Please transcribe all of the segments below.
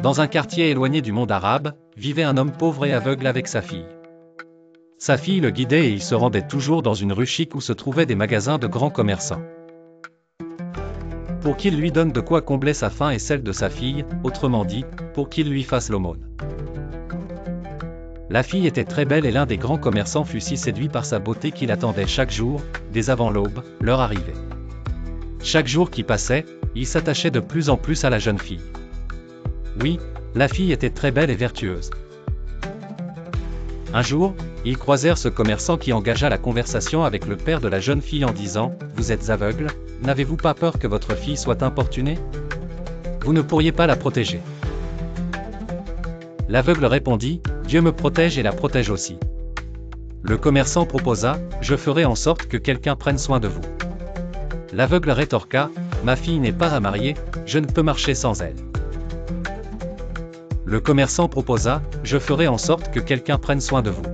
Dans un quartier éloigné du monde arabe, vivait un homme pauvre et aveugle avec sa fille. Sa fille le guidait et il se rendait toujours dans une rue chic où se trouvaient des magasins de grands commerçants. Pour qu'il lui donne de quoi combler sa faim et celle de sa fille, autrement dit, pour qu'il lui fasse l'aumône. La fille était très belle et l'un des grands commerçants fut si séduit par sa beauté qu'il attendait chaque jour, dès avant l'aube, leur arrivée. Chaque jour qui passait, il s'attachait de plus en plus à la jeune fille. Oui, la fille était très belle et vertueuse. Un jour, ils croisèrent ce commerçant qui engagea la conversation avec le père de la jeune fille en disant « Vous êtes aveugle, n'avez-vous pas peur que votre fille soit importunée? Vous ne pourriez pas la protéger. » L'aveugle répondit « Dieu me protège et la protège aussi. » Le commerçant proposa « Je ferai en sorte que quelqu'un prenne soin de vous. » L'aveugle rétorqua « Ma fille n'est pas à marier, je ne peux marcher sans elle. » Le commerçant proposa « Je ferai en sorte que quelqu'un prenne soin de vous. »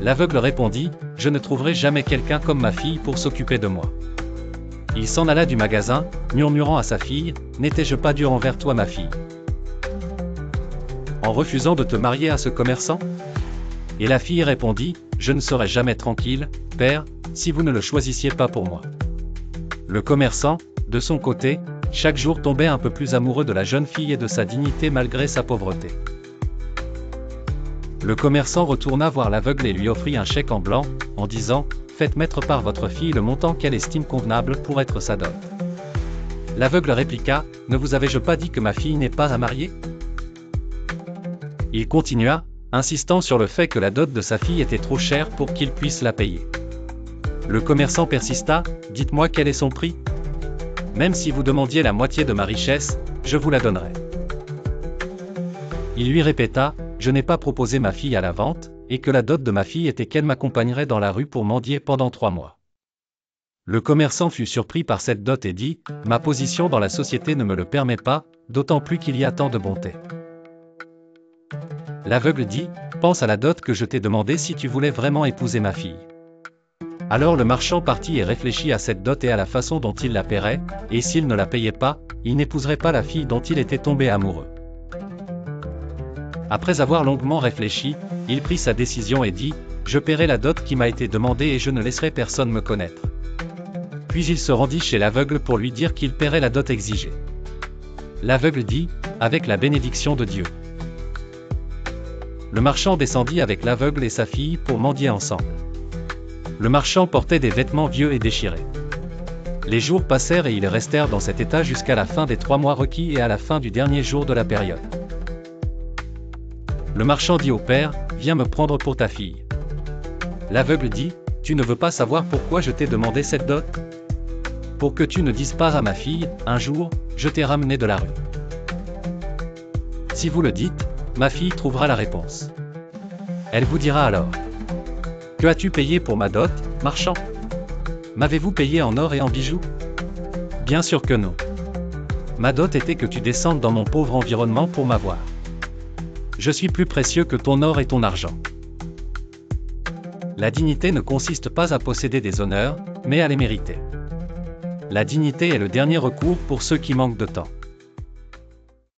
L'aveugle répondit « Je ne trouverai jamais quelqu'un comme ma fille pour s'occuper de moi. » Il s'en alla du magasin, murmurant à sa fille « N'étais-je pas dur envers toi ma fille? En refusant de te marier à ce commerçant ?» Et la fille répondit « Je ne serai jamais tranquille, père, si vous ne le choisissiez pas pour moi. » Le commerçant, de son côté, chaque jour tombait un peu plus amoureux de la jeune fille et de sa dignité malgré sa pauvreté. Le commerçant retourna voir l'aveugle et lui offrit un chèque en blanc, en disant « Faites mettre par votre fille le montant qu'elle estime convenable pour être sa dot. » L'aveugle répliqua « Ne vous avais-je pas dit que ma fille n'est pas à marier ?» Il continua, insistant sur le fait que la dot de sa fille était trop chère pour qu'il puisse la payer. Le commerçant persista « Dites-moi quel est son prix ? Même si vous demandiez la moitié de ma richesse, je vous la donnerai. » Il lui répéta « Je n'ai pas proposé ma fille à la vente, et que la dot de ma fille était qu'elle m'accompagnerait dans la rue pour mendier pendant 3 mois. » Le commerçant fut surpris par cette dot et dit « Ma position dans la société ne me le permet pas, d'autant plus qu'il y a tant de bonté. » L'aveugle dit « Pense à la dot que je t'ai demandé si tu voulais vraiment épouser ma fille. » Alors le marchand partit et réfléchit à cette dot et à la façon dont il la paierait, et s'il ne la payait pas, il n'épouserait pas la fille dont il était tombé amoureux. Après avoir longuement réfléchi, il prit sa décision et dit « Je paierai la dot qui m'a été demandée et je ne laisserai personne me connaître. » Puis il se rendit chez l'aveugle pour lui dire qu'il paierait la dot exigée. L'aveugle dit « Avec la bénédiction de Dieu. » Le marchand descendit avec l'aveugle et sa fille pour mendier ensemble. Le marchand portait des vêtements vieux et déchirés. Les jours passèrent et ils restèrent dans cet état jusqu'à la fin des 3 mois requis et à la fin du dernier jour de la période. Le marchand dit au père « Viens me prendre pour ta fille. » L'aveugle dit « Tu ne veux pas savoir pourquoi je t'ai demandé cette dot? Pour que tu ne dises pas à ma fille, un jour, je t'ai ramené de la rue. Si vous le dites, ma fille trouvera la réponse. Elle vous dira alors. Que as-tu payé pour ma dot, marchand? M'avez-vous payé en or et en bijoux? Bien sûr que non. Ma dot était que tu descendes dans mon pauvre environnement pour m'avoir. Je suis plus précieux que ton or et ton argent. La dignité ne consiste pas à posséder des honneurs, mais à les mériter. La dignité est le dernier recours pour ceux qui manquent de temps.